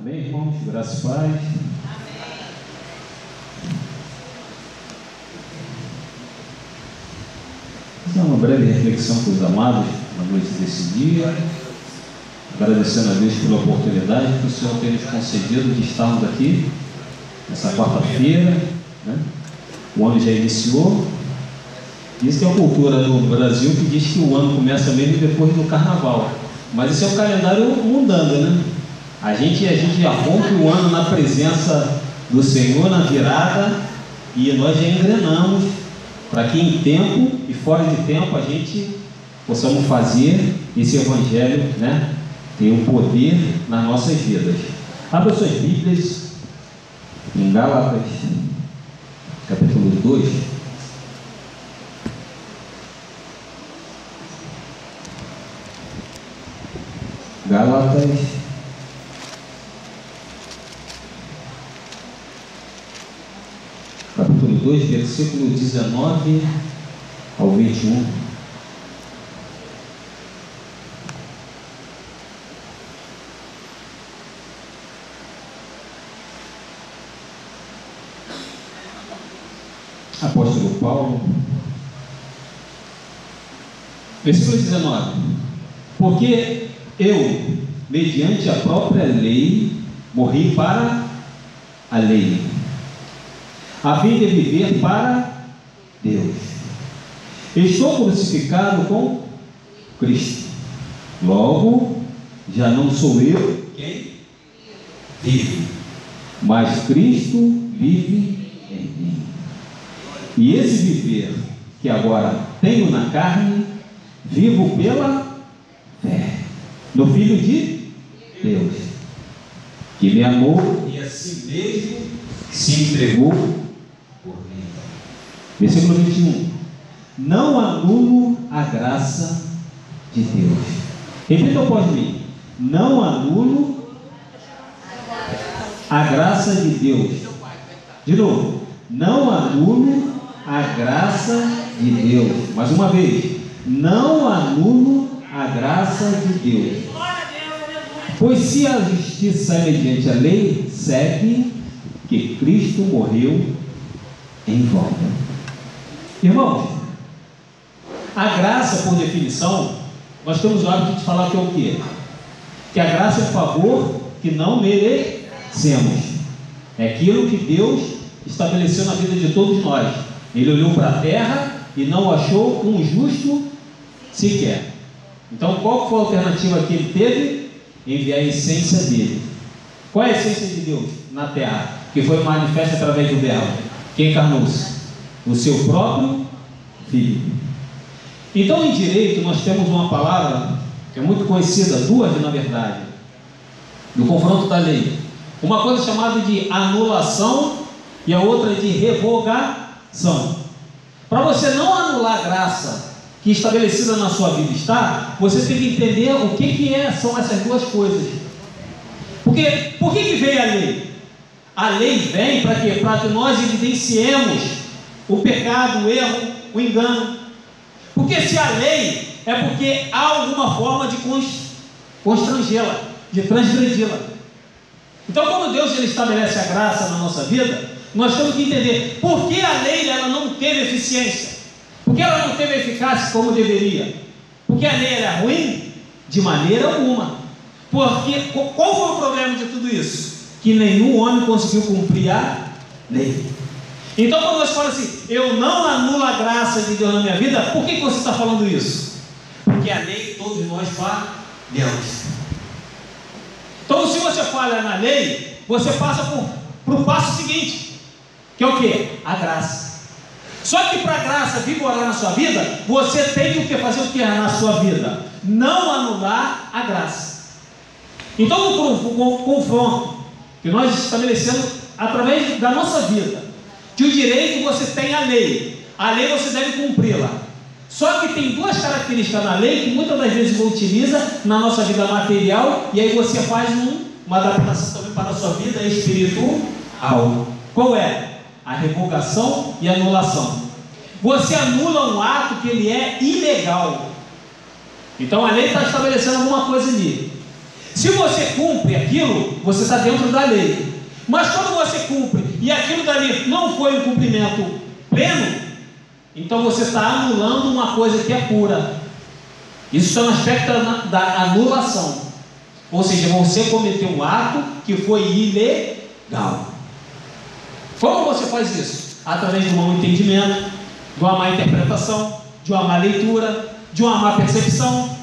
Amém, irmãos? Graças e paz. Vamos dar uma breve reflexão com os amados na noite desse dia, agradecendo a Deus pela oportunidade que o Senhor tem nos concedido de estarmos aqui nessa quarta-feira, né? O ano já iniciou. Diz que é a cultura no Brasil que diz que o ano começa mesmo depois do carnaval, mas esse é o calendário mundano, né? A gente já rompe o ano na presença do Senhor, na virada, e nós já engrenamos para que em tempo e fora de tempo a gente possamos fazer esse evangelho, né, ter um poder nas nossas vidas. Abra suas Bíblias em Gálatas, capítulo 2. Gálatas, capítulo 2, versículo 19 ao 21. Apóstolo Paulo, versículo 19: porque eu, mediante a própria lei, morri para a lei, a fim de viver para Deus. Estou crucificado com Cristo. Logo, já não sou eu quem vive, mas Cristo vive em mim. E esse viver que agora tenho na carne, vivo pela fé no Filho de Deus, que me amou e a si mesmo se entregou por mim. Versículo 21: não anulo a graça de Deus. Repita após mim: não anulo a graça de Deus. De novo: não anulo a graça de Deus. Mais uma vez: não anulo a graça de Deus. Pois se a justiça é mediante a lei, segue que Cristo morreu em vão. Irmãos, a graça, por definição, nós temos o hábito de falar que é o quê? Que a graça é um favor que não merecemos. É aquilo que Deus estabeleceu na vida de todos nós. Ele olhou para a terra e não achou um justo sequer. Então, qual foi a alternativa que ele teve? Enviar a essência dele. Qual é a essência de Deus na terra? Que foi manifesta através do Verbo, que encarnou-se, o seu próprio Filho. Então, em direito, nós temos uma palavra que é muito conhecida, duas na verdade, do confronto da lei. Uma coisa chamada de anulação e a outra de revogação. Para você não anular a graça que estabelecida na sua vida está, você tem que entender o que são essas duas coisas. Porque, por que veio a lei? A lei vem para quê? Para que nós evidenciemos o pecado, o erro, o engano. Porque se a lei é porque há alguma forma de constrangê-la, de transgredi-la. Então, quando Deus ele estabelece a graça na nossa vida, nós temos que entender por que a lei ela não teve eficiência. Porque ela não teve eficácia como deveria? Porque a lei era ruim? De maneira alguma. Porque qual foi o problema de tudo isso? Que nenhum homem conseguiu cumprir a lei. Então, quando nós falamos assim, eu não anulo a graça de Deus na minha vida, por que você está falando isso? Porque a lei, todos nós falhamos. Então, se você falha na lei, você passa para o passo seguinte, que é o quê? A graça. Só que para a graça vigorar na sua vida, você tem que fazer o que na sua vida? Não anular a graça. Então, no confronto que nós estabelecemos através da nossa vida, que o direito você tem a lei você deve cumpri-la. Só que tem duas características na lei que muitas das vezes você utiliza na nossa vida material, e aí você faz uma adaptação também para a sua vida espiritual. Qual é? A revogação e a anulação. Você anula um ato que ele é ilegal. Então a lei está estabelecendo alguma coisa ali. Se você cumpre aquilo, você está dentro da lei. Mas quando você cumpre e aquilo dali não foi um cumprimento pleno, então você está anulando uma coisa que é pura. Isso está no aspecto da anulação. Ou seja, você cometeu um ato que foi ilegal. Como você faz isso? Através de um mau entendimento, de uma má interpretação, de uma má leitura, de uma má percepção.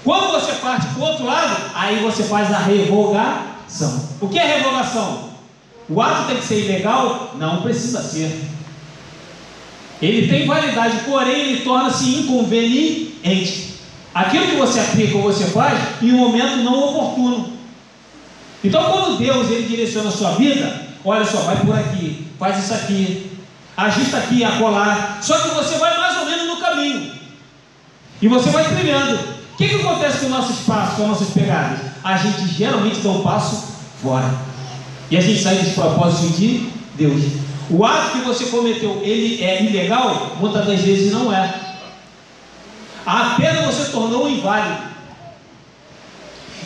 Quando você parte para o outro lado, aí você faz a revogação. O que é revogação? O ato tem que ser ilegal? Não precisa ser. Ele tem validade, porém ele torna-se inconveniente. Aquilo que você aplica ou você faz em um momento não oportuno. Então quando Deus ele direciona a sua vida, olha só, vai por aqui, faz isso aqui, ajusta aqui, acolá. Só que você vai mais ou menos no caminho. E você vai trilhando. O que acontece com nossos passos, com nossas pegadas? A gente geralmente dá um passo fora. E a gente sai dos propósitos de Deus. O ato que você cometeu, ele é ilegal? Muitas das vezes não é. Apenas você tornou inválido.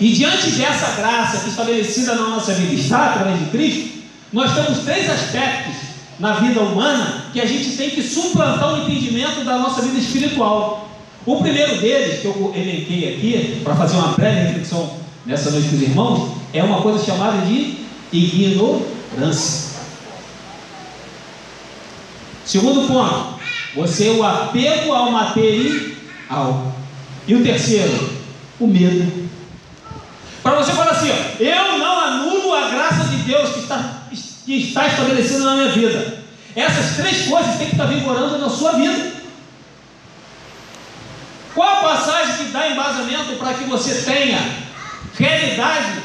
E diante dessa graça que estabelecida na nossa vida está através de Cristo, nós temos 3 aspectos na vida humana que a gente tem que suplantar o entendimento da nossa vida espiritual. O primeiro deles, que eu elenquei aqui, para fazer uma breve reflexão nessa noite com os irmãos, é uma coisa chamada de ignorância. Segundo ponto, o apego ao material. E o terceiro, o medo. Para você falar assim, ó, eu não anulo a graça de Deus que está estabelecida na minha vida. Essas 3 coisas têm que estar vigorando na sua vida. Qual a passagem que dá embasamento para que você tenha realidade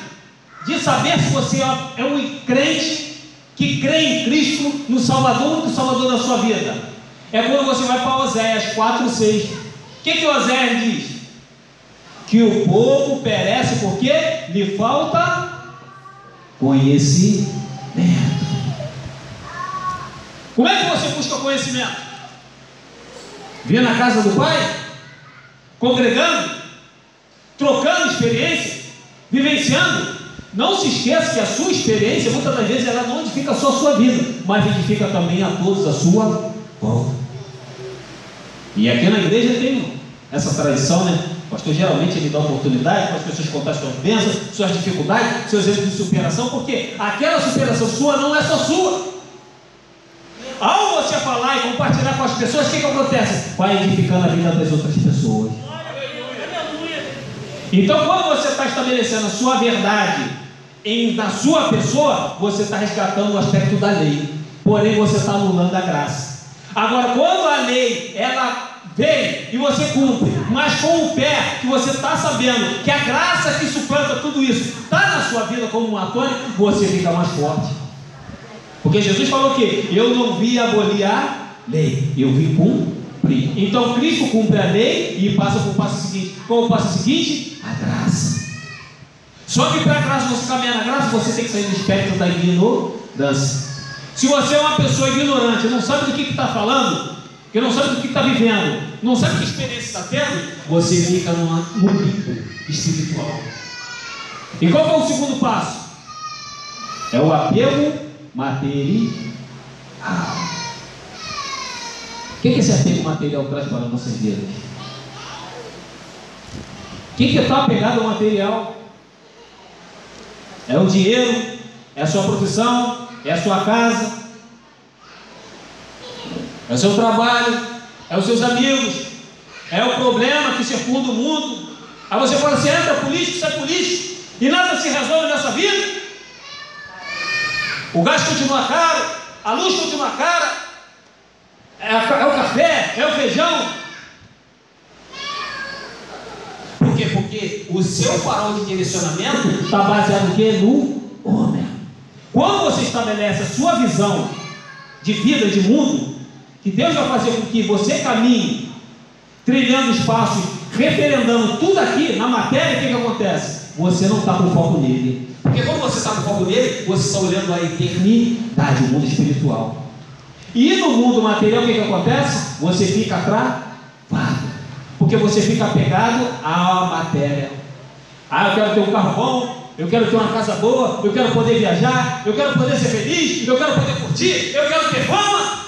de saber se você é um crente que crê em Cristo no Salvador da sua vida? É quando você vai para Oséias 4:6. O que Oséias diz? Que o povo perece porque lhe falta conhecimento. Como é que você busca conhecimento? Vir na casa do Pai? Congregando? Trocando experiência? Vivenciando? Não se esqueça que a sua experiência, muitas das vezes, ela não edifica só a sua vida, mas edifica também a todos a sua volta. E aqui na igreja tem essa tradição, né? O pastor geralmente ele dá oportunidade para as pessoas contar suas bênçãos, suas dificuldades, seus erros de superação, porque aquela superação sua não é só sua. Ao você falar e compartilhar com as pessoas, o que acontece? Vai edificando a vida das outras pessoas. Então, quando você está estabelecendo a sua verdade na sua pessoa, você está resgatando o aspecto da lei, porém você está anulando a graça. Agora, quando a lei ela vem e você cumpre, mas com o pé que você está sabendo que a graça que suplanta tudo isso está na sua vida como um atônimo, você fica mais forte. Porque Jesus falou que eu não vi abolir a lei, eu vi cumprir. Então Cristo cumpre a lei e passa para o passo seguinte. Qual é o passo seguinte? A graça. Só que para a graça, você caminhar na graça, você tem que sair do espectro da ignorância. Se você é uma pessoa ignorante, não sabe do que está falando, que não sabe do que está vivendo, não sabe que experiência está tendo, você fica no limbo espiritual. E qual é o segundo passo? É o apego material. O que esse apego material traz para nossas vidas? O que está apegado ao material? É o dinheiro? É a sua profissão? É a sua casa? É o seu trabalho? É os seus amigos? É o problema que circunda o mundo? Aí você fala assim, entra político, sai político, e nada se resolve nessa vida? O gás continua caro, a luz continua cara, é o café, é o feijão. Por quê? Porque o seu farol de direcionamento está baseado no quê? No homem. Quando você estabelece a sua visão de vida, de mundo, que Deus vai fazer com que você caminhe, trilhando os passos, referendando tudo aqui na matéria, o que acontece? Você não está com foco nele. Porque quando você está com foco nele, você está olhando a eternidade, o mundo espiritual. E no mundo material, o que acontece? Você fica travado, porque você fica apegado à matéria. Ah, eu quero ter um carro bom, eu quero ter uma casa boa, eu quero poder viajar, eu quero poder ser feliz, eu quero poder curtir, eu quero ter fama.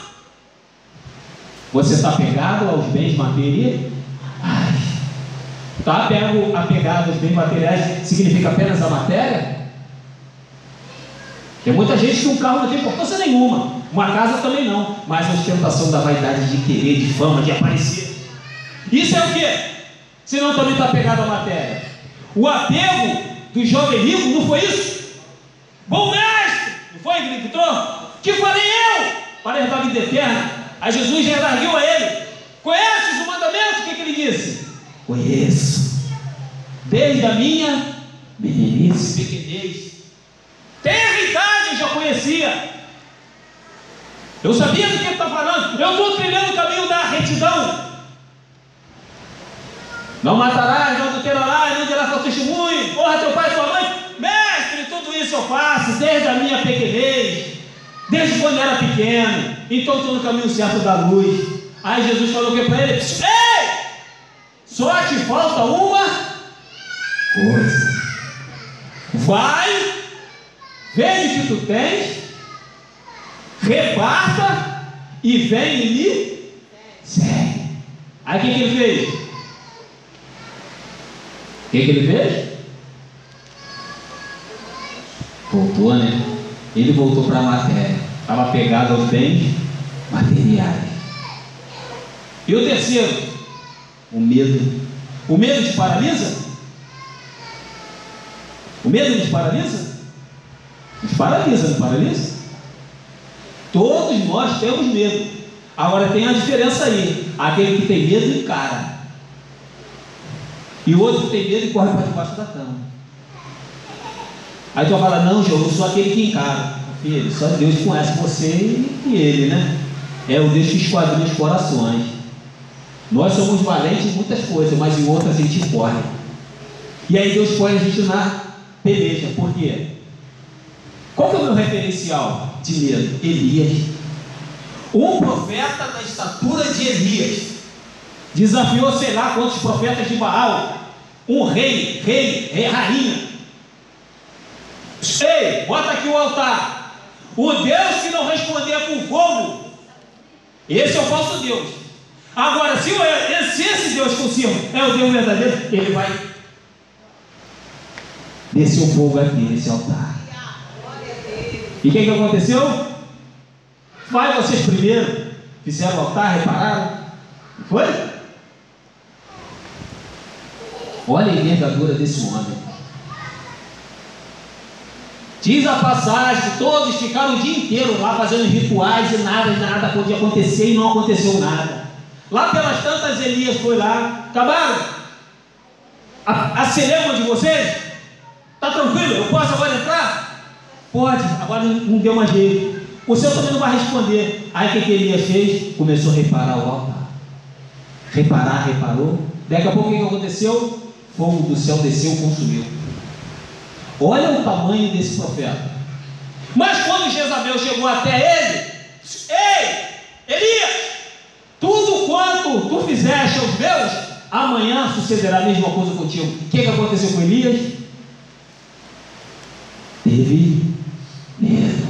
Você está apegado aos bens materiais? Está apegado aos bens materiais significa apenas a matéria? Tem muita gente que um carro não tem importância nenhuma, uma casa também não, mas a ostentação da vaidade de querer, de fama, de aparecer. Isso é o quê? Se não também está apegado à matéria. O apego do jovem rico não foi isso? Bom mestre, não foi que ele gritou? Que farei eu para herdar a vida eterna? Aí Jesus já redarguiu a ele: conheces o mandamento? O que ele disse? Conheço, desde a minha meninice, pequenez. Tenra idade eu já conhecia. Eu sabia do que ele está falando. Eu estou trilhando o caminho da retidão. Não matarás, não adulterarás, não dirás falso testemunho, honra teu pai e tua mãe. Mestre, tudo isso eu faço desde a minha pequenez, desde quando era pequeno. Então estou no caminho certo da luz. Aí Jesus falou o que para ele? Ei! Só te falta uma coisa. Vai, vende o que tu tens, reparta e vem e me segue. Aí o que ele fez? O que ele fez? Voltou, né? Ele voltou para a matéria. Estava pegado aos bens materiais. E o terceiro? O medo. O medo te paralisa? O medo nos paralisa? Nos paralisa, não paralisa? Todos nós temos medo. Agora tem a diferença aí. Aquele que tem medo encara. E o outro que tem medo e corre para debaixo da cama. Aí tu vai falar: não, João, eu sou aquele que encara. Filho, só Deus conhece você e ele, né? É o Deus que esquadrinha os corações. Nós somos valentes em muitas coisas, mas em outras a gente corre. E aí Deus põe a gente na peleja. Por quê? Qual que é o meu referencial de medo? Elias. Um profeta da estatura de Elias desafiou sei lá quantos profetas de Baal. Um rei, rainha. Ei, bota aqui o altar. O Deus que não responder com fogo, esse é o falso Deus. Agora, se esse Deus consigo é o Deus verdadeiro, ele vai descer o fogo aqui nesse altar. E o que aconteceu? Vai vocês primeiro, fizeram o altar, repararam? Foi? Olha a envergadura desse homem. Diz a passagem que todos ficaram o dia inteiro lá fazendo rituais e nada podia acontecer, e não aconteceu nada. Lá pelas tantas, Elias foi lá. Acabaram? A celema de vocês? Está tranquilo? Eu posso agora entrar? Pode, agora não deu mais jeito. O Senhor também não vai responder. Aí o que Elias fez? Começou a reparar o altar. Reparou. Daqui a pouco o que aconteceu? Fogo do céu desceu e consumiu. Olha o tamanho desse profeta. Mas quando Jezabel chegou até ele: ei, Elias, tudo quanto tu fizeste aos meus, amanhã sucederá a mesma coisa contigo. O que aconteceu com Elias? Teve medo.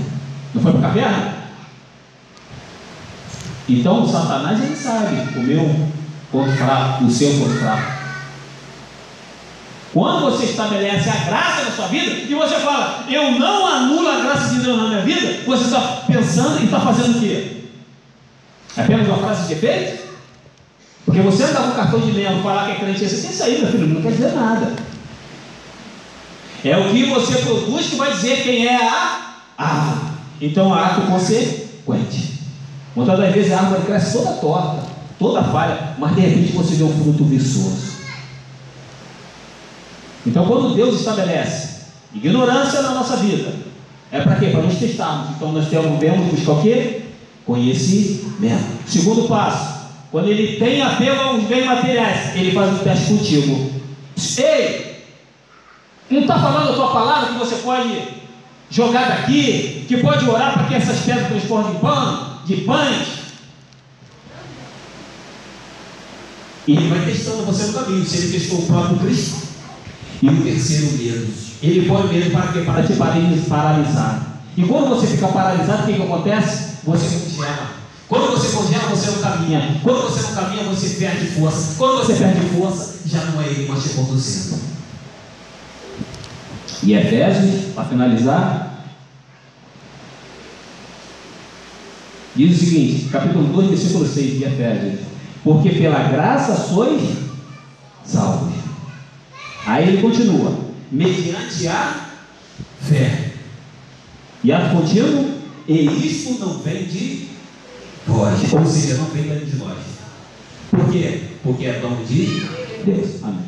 Não foi para a caverna? Então o Satanás, ele sabe o meu ponto fraco, o seu ponto fraco. Quando você estabelece a graça na sua vida e você fala: eu não anulo a graça de Deus na minha vida, você está pensando e está fazendo o quê? É apenas uma frase de efeito? Porque você andar com cartão de membro, falar que é crente, você tem isso aí, meu filho, não quer dizer nada. É o que você produz que vai dizer quem é a árvore. Então, a árvore consequente. Muitas das vezes a árvore cresce toda torta, toda falha, mas de repente você vê um fruto viçoso. Então, quando Deus estabelece ignorância na nossa vida, é para quê? Para nos testarmos. Então, nós devemos buscar o quê? Conhecimento. Segundo passo: quando ele tem apego aos bens materiais, ele faz um teste contigo. Ei, não está falando a tua palavra que você pode jogar daqui, que pode orar para que essas pedras transformem de pães? E ele vai testando você no caminho. Se ele testou o próprio Cristo, E o terceiro, medo. Ele põe o medo para quê? Para te paralisar. E quando você fica paralisado, o que acontece? Você congela. Quando você congela, você não caminha. Quando você não caminha, você perde força. Quando você perde força, já não é ele mais te conduzindo. E Efésios, para finalizar, diz o seguinte, capítulo 2, versículo 6 de Efésios: porque pela graça sois salvos. Aí ele continua: mediante a Fé. e ato contínuo, E isto não vem de vós, ou seja, não vem de nós. Por quê? Porque é dom de Deus. Amém.